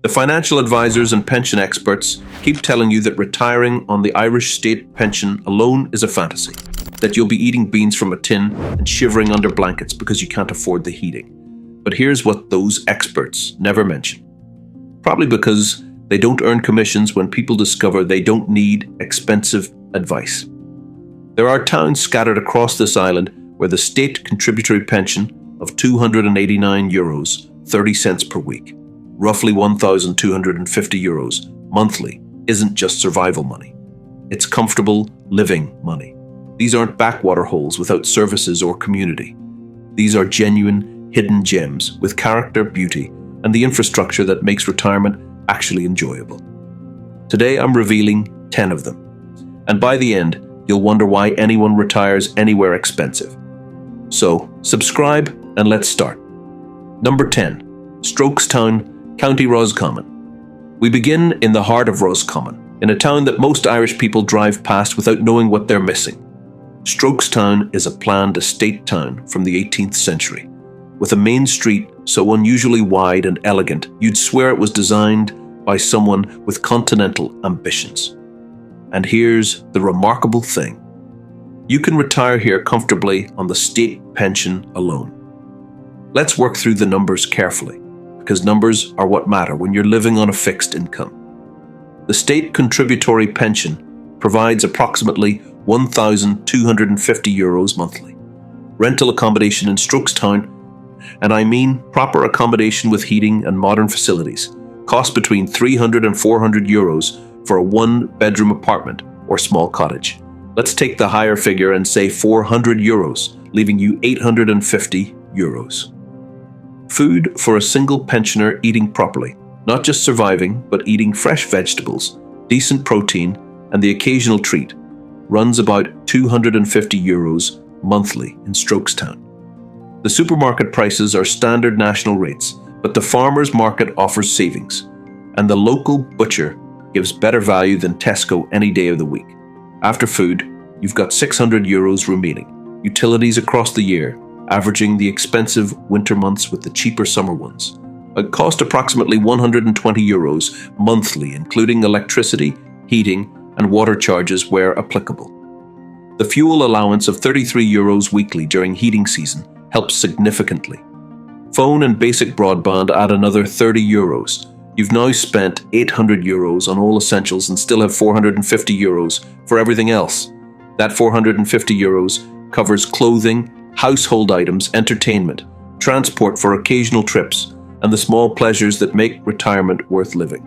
The financial advisors and pension experts keep telling you that retiring on the Irish state pension alone is a fantasy, that you'll be eating beans from a tin and shivering under blankets because you can't afford the heating. But here's what those experts never mention. Probably because they don't earn commissions when people discover they don't need expensive advice. There are towns scattered across this island where the state contributory pension of €289, 30 cents per week, roughly €1,250 monthly, isn't just survival money. It's comfortable living money. These aren't backwater holes without services or community. These are genuine, hidden gems with character, beauty, and the infrastructure that makes retirement actually enjoyable. Today I'm revealing 10 of them. And by the end, you'll wonder why anyone retires anywhere expensive. So, subscribe and let's start. Number 10. Strokestown, County Roscommon. We begin in the heart of Roscommon, in a town that most Irish people drive past without knowing what they're missing. Strokestown is a planned estate town from the 18th century, with a main street so unusually wide and elegant you'd swear it was designed by someone with continental ambitions. And here's the remarkable thing. You can retire here comfortably on the state pension alone. Let's work through the numbers carefully, because numbers are what matter when you're living on a fixed income. The state contributory pension provides approximately €1,250 monthly. Rental accommodation in Strokestown, and I mean proper accommodation with heating and modern facilities, costs between €300 and €400 for a one-bedroom apartment or small cottage. Let's take the higher figure and say €400, leaving you €850. Food for a single pensioner eating properly, not just surviving, but eating fresh vegetables, decent protein, and the occasional treat, runs about €250 monthly in Strokestown. The supermarket prices are standard national rates, but the farmers' market offers savings, and the local butcher gives better value than Tesco any day of the week. After food, you've got €600 remaining, utilities across the year, averaging the expensive winter months with the cheaper summer ones. It cost approximately €120 monthly, including electricity, heating, and water charges where applicable. The fuel allowance of €33 weekly during heating season helps significantly. Phone and basic broadband add another €30. You've now spent €800 on all essentials and still have €450 for everything else. That €450 covers clothing, household items, entertainment, transport for occasional trips, and the small pleasures that make retirement worth living.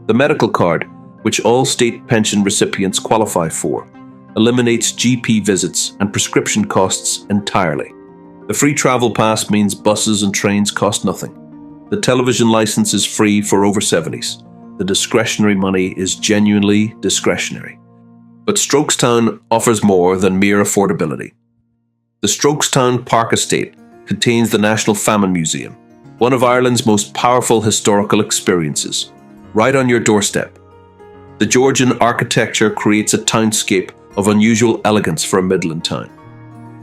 The medical card, which all state pension recipients qualify for, eliminates GP visits and prescription costs entirely. The free travel pass means buses and trains cost nothing. The television license is free for over 70s. The discretionary money is genuinely discretionary. But Strokestown offers more than mere affordability. The Strokestown Park Estate contains the National Famine Museum, one of Ireland's most powerful historical experiences, right on your doorstep. The Georgian architecture creates a townscape of unusual elegance for a Midland town.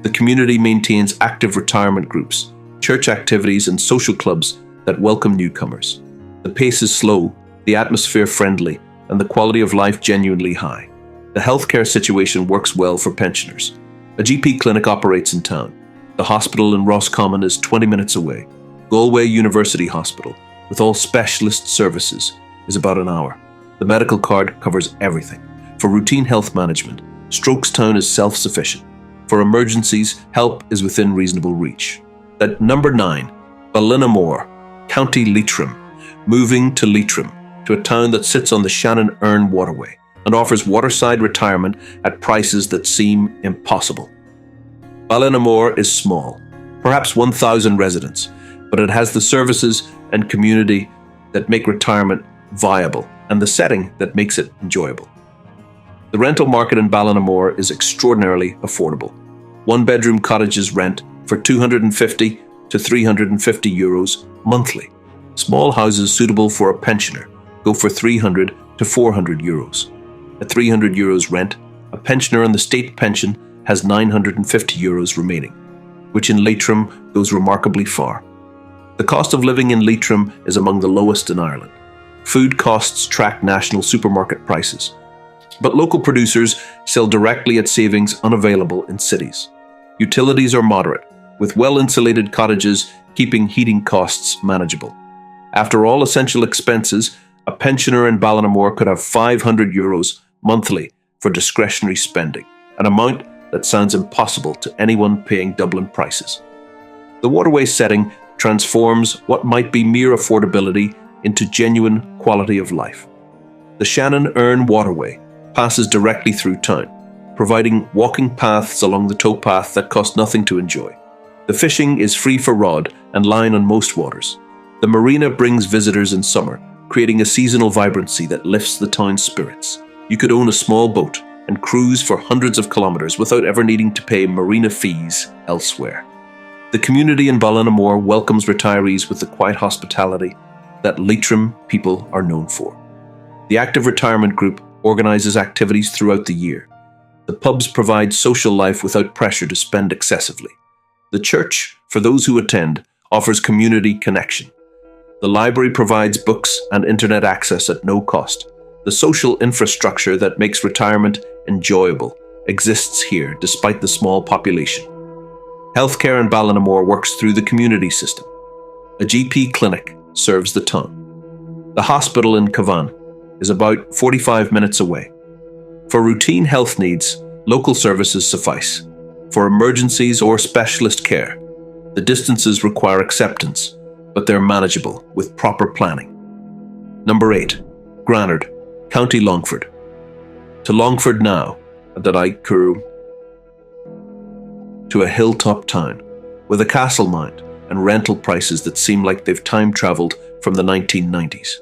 The community maintains active retirement groups, church activities, and social clubs that welcome newcomers. The pace is slow, the atmosphere friendly, and the quality of life genuinely high. The healthcare situation works well for pensioners. A GP clinic operates in town. The hospital in Roscommon is 20 minutes away. Galway University Hospital, with all specialist services, is about an hour. The medical card covers everything. For routine health management, Strokestown is self-sufficient. For emergencies, help is within reasonable reach. At number 9, Ballinamore, County Leitrim. Moving to Leitrim, to a town that sits on the Shannon Erne waterway and offers waterside retirement at prices that seem impossible. Ballinamore is small, perhaps 1,000 residents, but it has the services and community that make retirement viable and the setting that makes it enjoyable. The rental market in Ballinamore is extraordinarily affordable. One-bedroom cottages rent for €250 to €350 monthly. Small houses suitable for a pensioner go for €300 to €400. At €300 rent, a pensioner on the state pension has €950 remaining, which in Leitrim goes remarkably far. The cost of living in Leitrim is among the lowest in Ireland. Food costs track national supermarket prices, but local producers sell directly at savings unavailable in cities. Utilities are moderate, with well-insulated cottages keeping heating costs manageable. After all essential expenses, a pensioner in Ballinamore could have €500 monthly for discretionary spending, an amount that sounds impossible to anyone paying Dublin prices. The waterway setting transforms what might be mere affordability into genuine quality of life. The Shannon Erne waterway passes directly through town, providing walking paths along the towpath that cost nothing to enjoy. The fishing is free for rod and line on most waters. The marina brings visitors in summer, creating a seasonal vibrancy that lifts the town's spirits. You could own a small boat and cruise for hundreds of kilometres without ever needing to pay marina fees elsewhere. The community in Ballinamore welcomes retirees with the quiet hospitality that Leitrim people are known for. The Active Retirement Group organises activities throughout the year. The pubs provide social life without pressure to spend excessively. The church, for those who attend, offers community connection. The library provides books and internet access at no cost. The social infrastructure that makes retirement enjoyable exists here despite the small population. Healthcare in Ballinamore works through the community system. A GP clinic serves the town. The hospital in Cavan is about 45 minutes away. For routine health needs, local services suffice. For emergencies or specialist care, the distances require acceptance, but they're manageable with proper planning. Number 8. Granard, County Longford. To Longford now, that I grew to a hilltop town with a castle mind and rental prices that seem like they've time-travelled from the 1990s.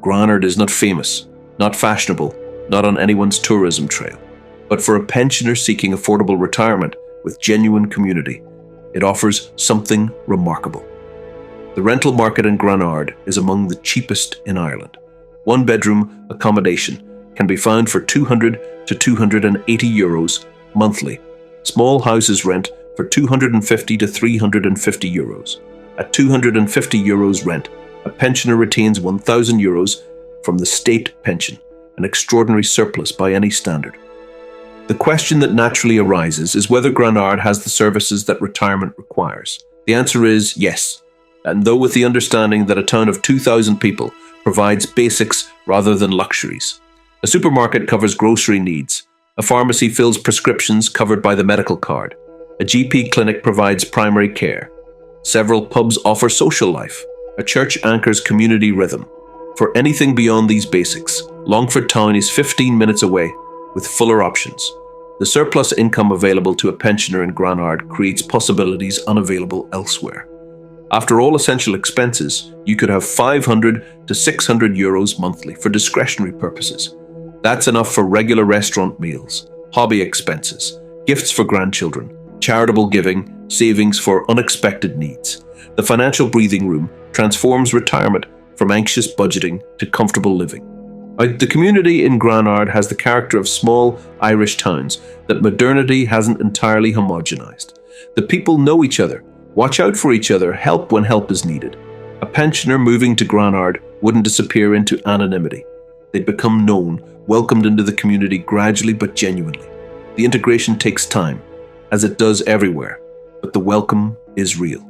Granard is not famous, not fashionable, not on anyone's tourism trail, but for a pensioner seeking affordable retirement with genuine community, it offers something remarkable. The rental market in Granard is among the cheapest in Ireland. One-bedroom accommodation can be found for €200 to €280 monthly. Small houses rent for €250 to €350. At €250 rent, a pensioner retains €1,000 from the state pension, an extraordinary surplus by any standard. The question that naturally arises is whether Granard has the services that retirement requires. The answer is yes, and though with the understanding that a town of 2,000 people provides basics rather than luxuries. A supermarket covers grocery needs. A pharmacy fills prescriptions covered by the medical card. A GP clinic provides primary care. Several pubs offer social life. A church anchors community rhythm. For anything beyond these basics, Longford town is 15 minutes away with fuller options. The surplus income available to a pensioner in Granard creates possibilities unavailable elsewhere. After all essential expenses, you could have €500 to €600 monthly for discretionary purposes. That's enough for regular restaurant meals, hobby expenses, gifts for grandchildren, charitable giving, savings for unexpected needs. The financial breathing room transforms retirement from anxious budgeting to comfortable living. The community in Granard has the character of small Irish towns that modernity hasn't entirely homogenized. The people know each other, watch out for each other, help when help is needed. A pensioner moving to Granard wouldn't disappear into anonymity. They'd become known, welcomed into the community gradually but genuinely. The integration takes time, as it does everywhere, but the welcome is real.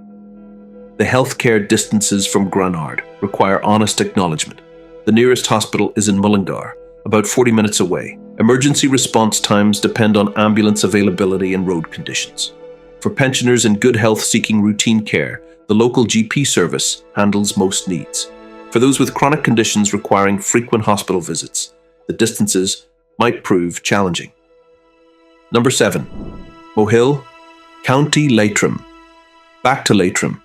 The healthcare distances from Granard require honest acknowledgement. The nearest hospital is in Mullingar, about 40 minutes away. Emergency response times depend on ambulance availability and road conditions. For pensioners in good health seeking routine care, the local GP service handles most needs. For those with chronic conditions requiring frequent hospital visits, the distances might prove challenging. Number 7. Mohill, County Leitrim. Back to Leitrim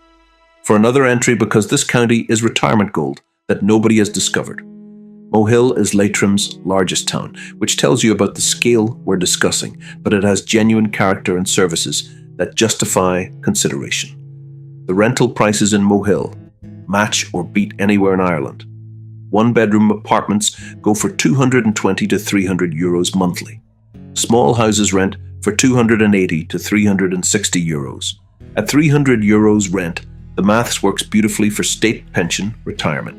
for another entry because this county is retirement gold that nobody has discovered. Mohill is Leitrim's largest town, which tells you about the scale we're discussing, but it has genuine character and services that justify consideration. The rental prices in Mohill match or beat anywhere in Ireland. One-bedroom apartments go for €220 to €300 monthly. Small houses rent for €280 to €360. At €300 rent, the maths works beautifully for state pension retirement.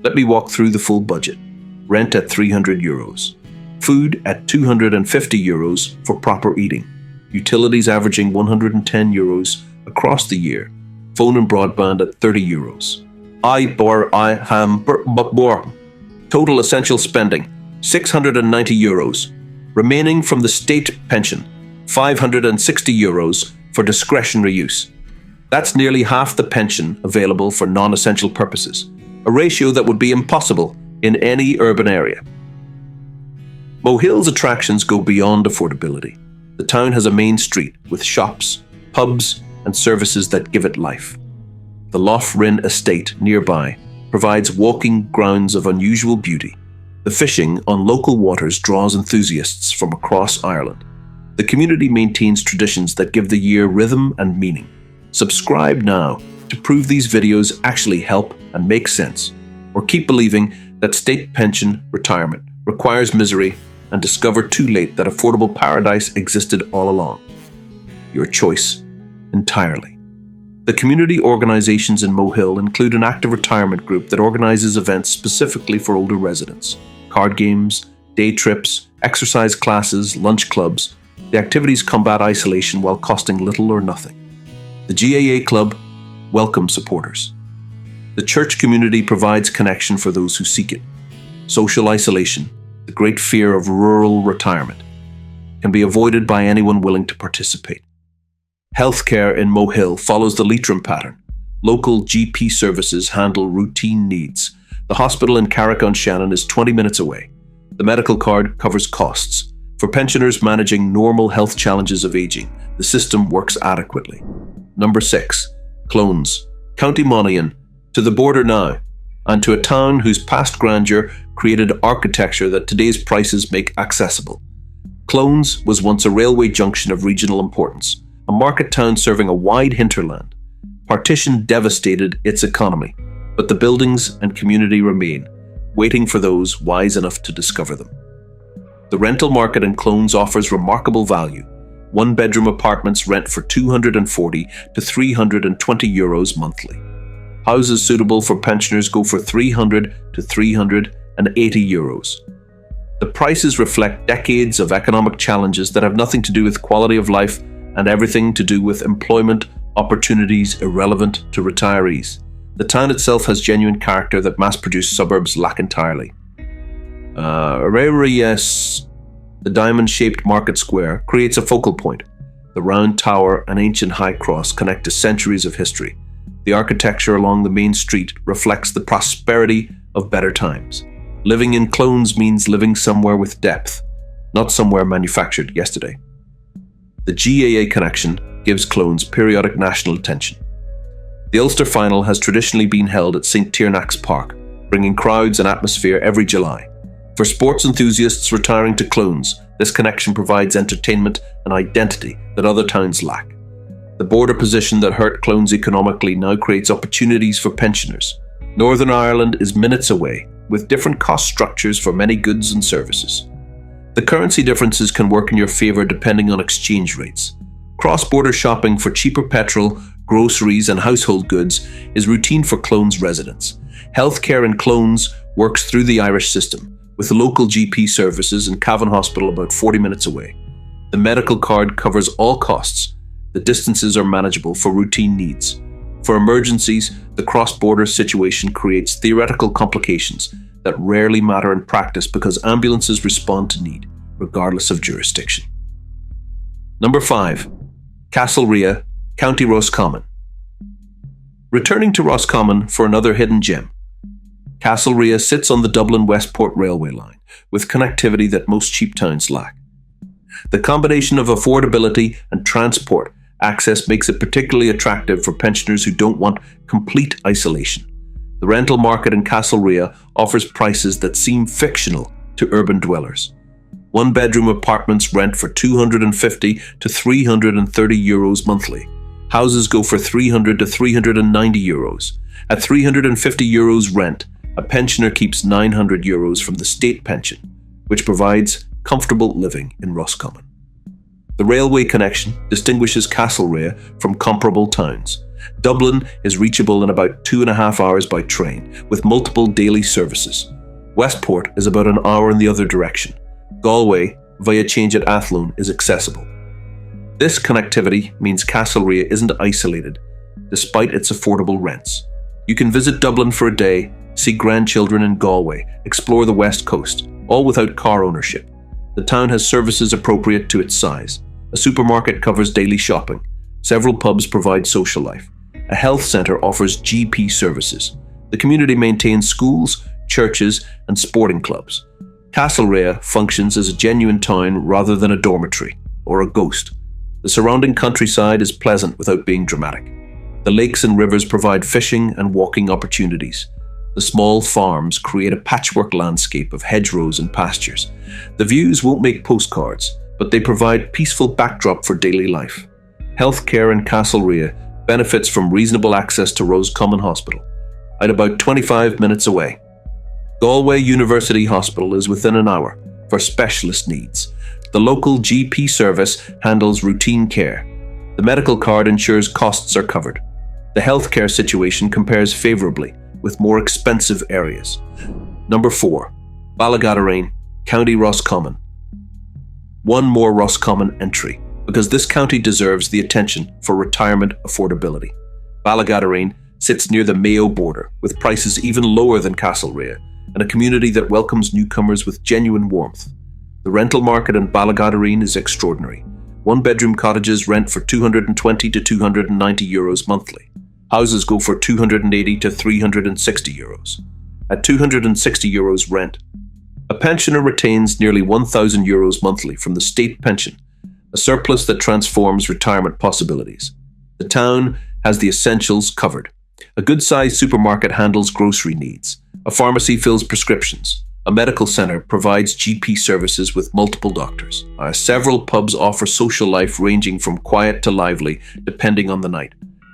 Let me walk through the full budget. Rent at €300. Food at €250 for proper eating. Utilities averaging €110 across the year. Phone and broadband at €30. Total essential spending, €690. Remaining from the state pension, €560 for discretionary use. That's nearly half the pension available for non-essential purposes, a ratio that would be impossible in any urban area. Mohill's attractions go beyond affordability. The town has a main street with shops, pubs, and services that give it life. The Longford estate nearby provides walking grounds of unusual beauty. The fishing on local waters draws enthusiasts from across Ireland. The community maintains traditions that give the year rhythm and meaning. Subscribe now to prove these videos actually help and make sense, or keep believing that state pension retirement requires misery and discover too late that affordable paradise existed all along. Your choice entirely. The community organisations in Mohill include an active retirement group that organises events specifically for older residents. Card games, day trips, exercise classes, lunch clubs. The activities combat isolation while costing little or nothing. The GAA Club welcomes supporters. The church community provides connection for those who seek it. Social isolation, the great fear of rural retirement, can be avoided by anyone willing to participate. Healthcare in Mohill follows the Leitrim pattern. Local GP services handle routine needs. The hospital in Carrick-on-Shannon is 20 minutes away. The medical card covers costs. For pensioners managing normal health challenges of aging, the system works adequately. Number 6. Clones. County Monaghan, to the border now, and to a town whose past grandeur created architecture that today's prices make accessible. Clones was once a railway junction of regional importance, a market town serving a wide hinterland. Partition devastated its economy, but the buildings and community remain, waiting for those wise enough to discover them. The rental market in Clones offers remarkable value. One-bedroom apartments rent for €240 to €320 monthly. Houses suitable for pensioners go for €300 to €380. The prices reflect decades of economic challenges that have nothing to do with quality of life and everything to do with employment opportunities irrelevant to retirees. The town itself has genuine character that mass-produced suburbs lack entirely. The diamond-shaped market square creates a focal point. The round tower and ancient high cross connect to centuries of history. The architecture along the main street reflects the prosperity of better times. Living in Clones means living somewhere with depth, not somewhere manufactured yesterday. The GAA connection gives Clones periodic national attention. The Ulster final has traditionally been held at St. Tiernach's Park, bringing crowds and atmosphere every July. For sports enthusiasts retiring to Clones, this connection provides entertainment and identity that other towns lack. The border position that hurt Clones economically now creates opportunities for pensioners. Northern Ireland is minutes away, with different cost structures for many goods and services. The currency differences can work in your favour depending on exchange rates. Cross-border shopping for cheaper petrol, groceries and household goods is routine for Clones residents. Healthcare in Clones works through the Irish system, with local GP services and Cavan Hospital about 40 minutes away. The medical card covers all costs. The distances are manageable for routine needs. For emergencies, the cross-border situation creates theoretical complications that rarely matter in practice because ambulances respond to need, regardless of jurisdiction. Number 5. Castlerea, County Roscommon. Returning to Roscommon for another hidden gem. Castlerea sits on the Dublin-Westport railway line, with connectivity that most cheap towns lack. The combination of affordability and transport access makes it particularly attractive for pensioners who don't want complete isolation. The rental market in Castlerea offers prices that seem fictional to urban dwellers. One-bedroom apartments rent for €250 to €330 monthly. Houses go for €300 to €390. At €350 rent, a pensioner keeps €900 from the state pension, which provides comfortable living in Roscommon. The railway connection distinguishes Castlerea from comparable towns. Dublin is reachable in about 2.5 hours by train, with multiple daily services. Westport is about an hour in the other direction. Galway, via change at Athlone, is accessible. This connectivity means Castlerea isn't isolated, despite its affordable rents. You can visit Dublin for a day, see grandchildren in Galway, explore the West Coast, all without car ownership. The town has services appropriate to its size. A supermarket covers daily shopping. Several pubs provide social life. A health centre offers GP services. The community maintains schools, churches, and sporting clubs. Castlerea functions as a genuine town rather than a dormitory or a ghost. The surrounding countryside is pleasant without being dramatic. The lakes and rivers provide fishing and walking opportunities. The small farms create a patchwork landscape of hedgerows and pastures. The views won't make postcards, but they provide peaceful backdrop for daily life. Healthcare in Castlerea benefits from reasonable access to Roscommon Hospital, at about 25 minutes away. Galway University Hospital is within an hour for specialist needs. The local GP service handles routine care. The medical card ensures costs are covered. The healthcare situation compares favourably with more expensive areas. Number 4. Ballaghaderreen, County Roscommon. One more Roscommon entry, because this county deserves the attention for retirement affordability. Ballaghaderreen sits near the Mayo border, with prices even lower than Castlerea, and a community that welcomes newcomers with genuine warmth. The rental market in Ballaghaderreen is extraordinary. One-bedroom cottages rent for €220 to €290 monthly. Houses go for €280 to €360. At €260 rent, a pensioner retains nearly €1,000 monthly from the state pension, a surplus that transforms retirement possibilities. The town has the essentials covered. A good-sized supermarket handles grocery needs. A pharmacy fills prescriptions. A medical centre provides GP services with multiple doctors. Several pubs offer social life ranging from quiet to lively, depending on the night.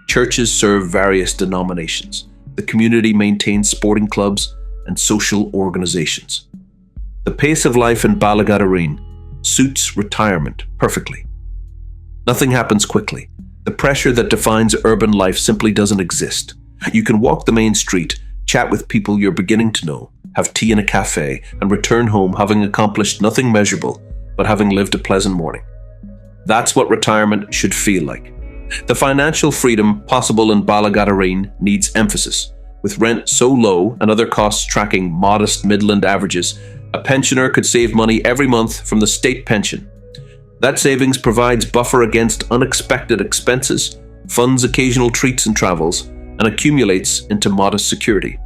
Churches serve various denominations. The community maintains sporting clubs and social organisations. The pace of life in Ballaghaderreen suits retirement perfectly. Nothing happens quickly. The pressure that defines urban life simply doesn't exist. You can walk the main street, chat with people you're beginning to know, have tea in a cafe, and return home having accomplished nothing measurable, but having lived a pleasant morning. That's what retirement should feel like. The financial freedom possible in Ballaghaderreen needs emphasis. With rent so low and other costs tracking modest Midland averages, a pensioner could save money every month from the state pension. That savings provides buffer against unexpected expenses, funds occasional treats and travels, and accumulates into modest security.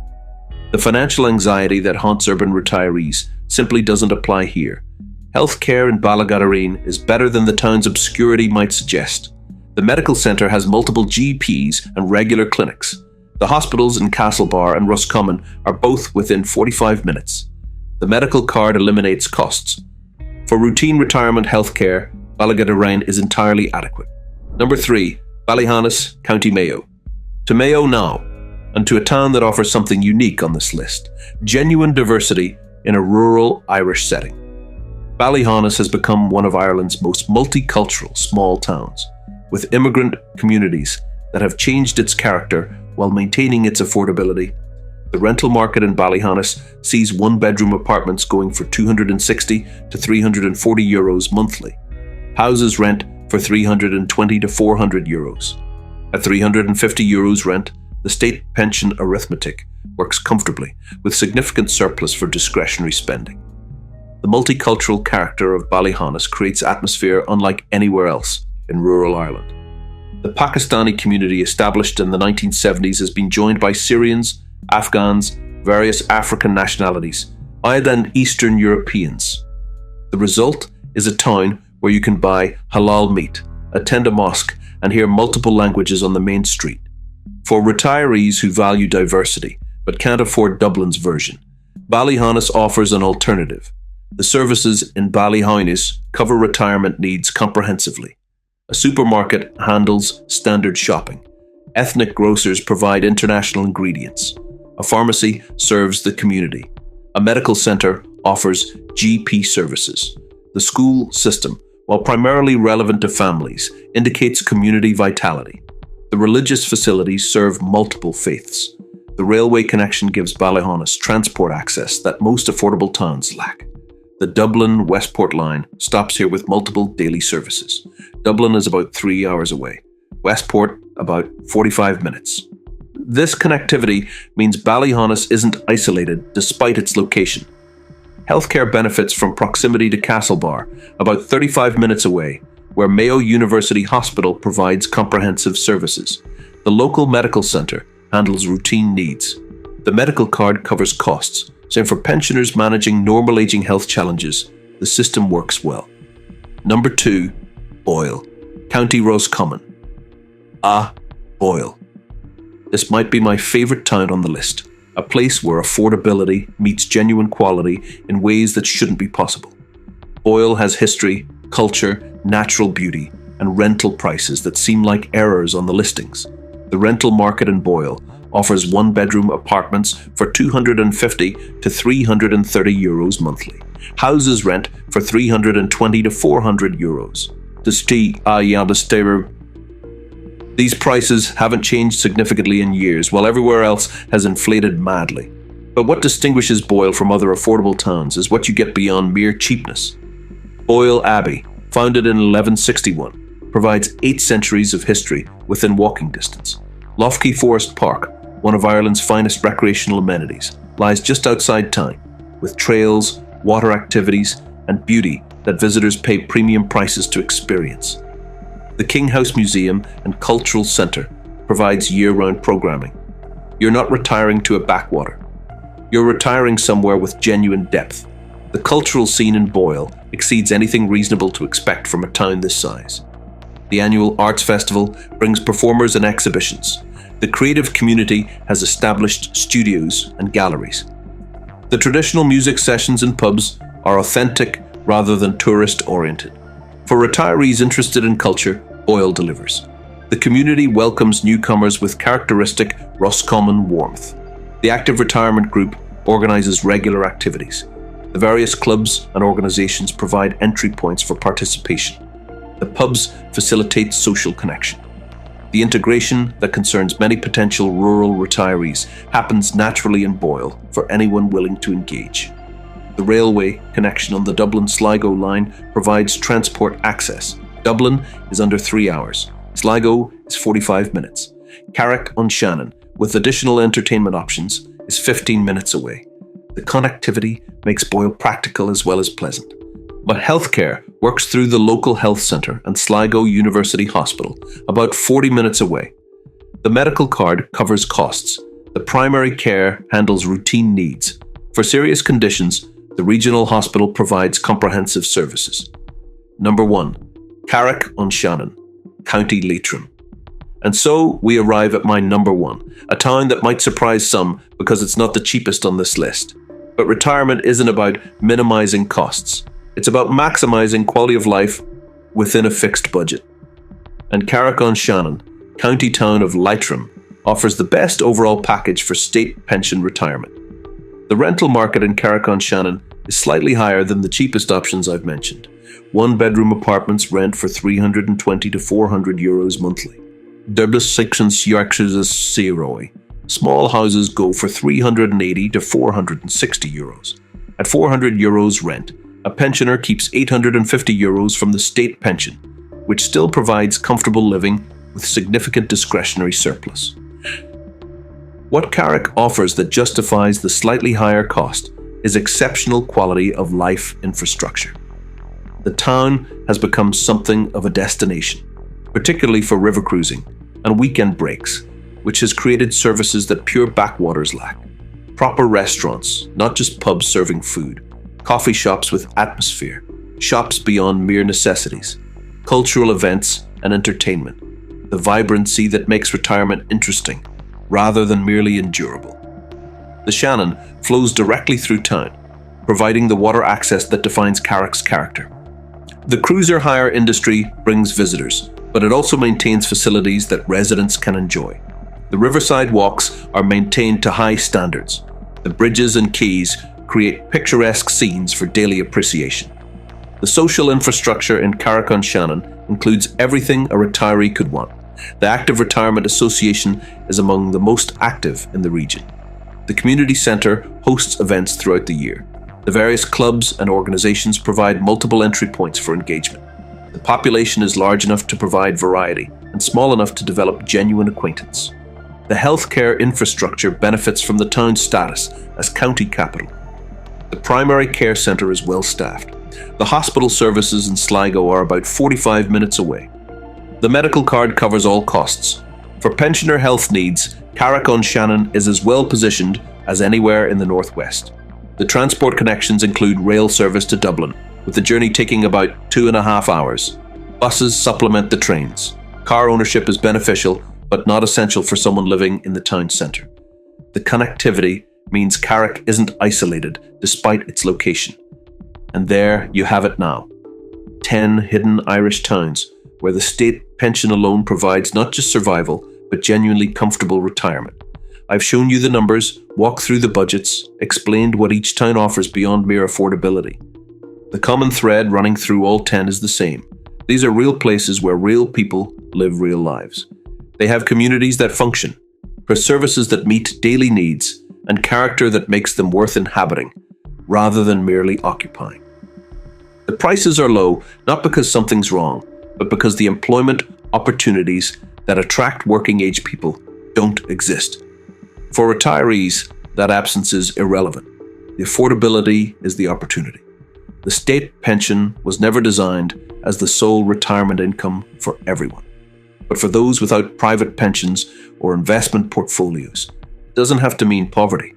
The financial anxiety that haunts urban retirees simply doesn't apply here. Healthcare in Ballaghaderreen is better than the town's obscurity might suggest. The medical centre has multiple GPs and regular clinics. The hospitals in Castlebar and Roscommon are both within 45 minutes. The medical card eliminates costs. For routine retirement healthcare, Ballaghaderreen is entirely adequate. Number 3. Ballyhaunis, County Mayo. To Mayo now, and to a town that offers something unique on this list: genuine diversity in a rural Irish setting. Ballyhaunis has become one of Ireland's most multicultural small towns, with immigrant communities that have changed its character while maintaining its affordability. The rental market in Ballyhaunis sees one-bedroom apartments going for €260 to €340 monthly. Houses rent for €320 to €400. At €350 rent, the state pension arithmetic works comfortably, with significant surplus for discretionary spending. The multicultural character of Ballyhaunis creates atmosphere unlike anywhere else in rural Ireland. The Pakistani community established in the 1970s has been joined by Syrians, Afghans, various African nationalities, and Eastern Europeans. The result is a town where you can buy halal meat, attend a mosque, and hear multiple languages on the main street. For retirees who value diversity but can't afford Dublin's version, Ballyhaunis offers an alternative. The services in Ballyhaunis cover retirement needs comprehensively. A supermarket handles standard shopping. Ethnic grocers provide international ingredients. A pharmacy serves the community. A medical centre offers GP services. The school system while primarily relevant to families, indicates community vitality. The religious facilities serve multiple faiths. The railway connection gives Ballyhaunis transport access that most affordable towns lack. The Dublin-Westport line stops here with multiple daily services. Dublin is about 3 hours away. Westport, about 45 minutes. This connectivity means Ballyhaunis isn't isolated despite its location. Healthcare benefits from proximity to Castlerea, about 35 minutes away, where Mayo University Hospital provides comprehensive services. The local medical centre handles routine needs. The medical card covers costs, so for pensioners managing normal aging health challenges, the system works well. Number 2, Boyle, County Roscommon. Boyle. This might be my favourite town on the list, a place where affordability meets genuine quality in ways that shouldn't be possible. Boyle has history, culture, natural beauty, and rental prices that seem like errors on the listings. The rental market in Boyle offers one-bedroom apartments for €250 to €330 monthly. Houses rent for €320 to €400. These prices haven't changed significantly in years, while everywhere else has inflated madly. But what distinguishes Boyle from other affordable towns is what you get beyond mere cheapness. Boyle Abbey, founded in 1161, provides 8 centuries of history within walking distance. Lough Forest Park, one of Ireland's finest recreational amenities, lies just outside town, with trails, water activities, and beauty that visitors pay premium prices to experience. The King House Museum and Cultural Centre provides year-round programming. You're not retiring to a backwater. You're retiring somewhere with genuine depth. The cultural scene in Boyle exceeds anything reasonable to expect from a town this size. The annual Arts Festival brings performers and exhibitions. The creative community has established studios and galleries. The traditional music sessions in pubs are authentic rather than tourist-oriented. For retirees interested in culture, Boyle delivers. The community welcomes newcomers with characteristic Roscommon warmth. The Active Retirement Group organises regular activities. The various clubs and organisations provide entry points for participation. The pubs facilitate social connection. The integration that concerns many potential rural retirees happens naturally in Boyle for anyone willing to engage. The railway connection on the Dublin-Sligo line provides transport access. Dublin is under 3 hours. Sligo is 45 minutes. Carrick-on-Shannon, with additional entertainment options, is 15 minutes away. The connectivity makes Boyle practical as well as pleasant. But healthcare works through the local health centre and Sligo University Hospital, about 40 minutes away. The medical card covers costs. The primary care handles routine needs. For serious conditions, the regional hospital provides comprehensive services. Number 1, Carrick-on-Shannon, County Leitrim. And so we arrive at my number 1, a town that might surprise some because it's not the cheapest on this list. But retirement isn't about minimising costs. It's about maximising quality of life within a fixed budget. And Carrick-on-Shannon, county town of Leitrim, offers the best overall package for state pension retirement. The rental market in Carrick-on-Shannon is slightly higher than the cheapest options I've mentioned. One-bedroom apartments rent for €320 to €400 monthly. Small houses go for €380 to €460. At €400 rent, a pensioner keeps €850 from the state pension, which still provides comfortable living with significant discretionary surplus. What Carrick offers that justifies the slightly higher cost is exceptional quality of life infrastructure. The town has become something of a destination, particularly for river cruising and weekend breaks, which has created services that pure backwaters lack. Proper restaurants, not just pubs serving food, coffee shops with atmosphere, shops beyond mere necessities, cultural events and entertainment, the vibrancy that makes retirement interesting rather than merely endurable. The Shannon flows directly through town, providing the water access that defines Carrick's character. The cruiser hire industry brings visitors, but it also maintains facilities that residents can enjoy. The riverside walks are maintained to high standards. The bridges and quays create picturesque scenes for daily appreciation. The social infrastructure in Carrick-on-Shannon includes everything a retiree could want. The Active Retirement Association is among the most active in the region. The community centre hosts events throughout the year. The various clubs and organisations provide multiple entry points for engagement. The population is large enough to provide variety and small enough to develop genuine acquaintance. The healthcare infrastructure benefits from the town's status as county capital. The primary care centre is well staffed. The hospital services in Sligo are about 45 minutes away. The medical card covers all costs. For pensioner health needs, Carrick-on-Shannon is as well positioned as anywhere in the northwest. The transport connections include rail service to Dublin, with the journey taking about 2.5 hours. Buses supplement the trains. Car ownership is beneficial, but not essential for someone living in the town centre. The connectivity means Carrick isn't isolated despite its location. And there you have it now. 10 hidden Irish towns where the state pension alone provides not just survival, but genuinely comfortable retirement. I've shown you the numbers, walked through the budgets, explained what each town offers beyond mere affordability. The common thread running through all 10 is the same. These are real places where real people live real lives. They have communities that function, for services that meet daily needs, and character that makes them worth inhabiting, rather than merely occupying. The prices are low, not because something's wrong, but because the employment opportunities that attract working-age people don't exist. For retirees, that absence is irrelevant. The affordability is the opportunity. The state pension was never designed as the sole retirement income for everyone, but for those without private pensions or investment portfolios. It doesn't have to mean poverty.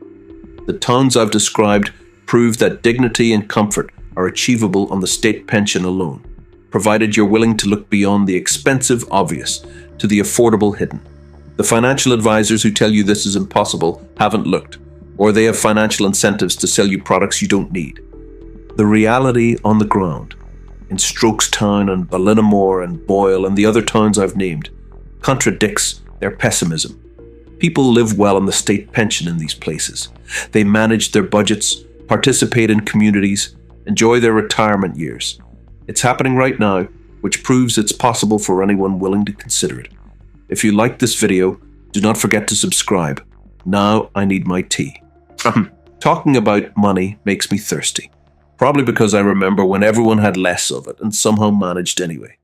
The towns I've described prove that dignity and comfort are achievable on the state pension alone, provided you're willing to look beyond the expensive obvious to the affordable hidden. The financial advisors who tell you this is impossible haven't looked, or they have financial incentives to sell you products you don't need. The reality on the ground, in Strokestown and Ballinamore and Boyle and the other towns I've named, contradicts their pessimism. People live well on the state pension in these places. They manage their budgets, participate in communities, enjoy their retirement years. It's happening right now, which proves it's possible for anyone willing to consider it. If you like this video, do not forget to subscribe. Now I need my tea. Talking about money makes me thirsty. Probably because I remember when everyone had less of it and somehow managed anyway.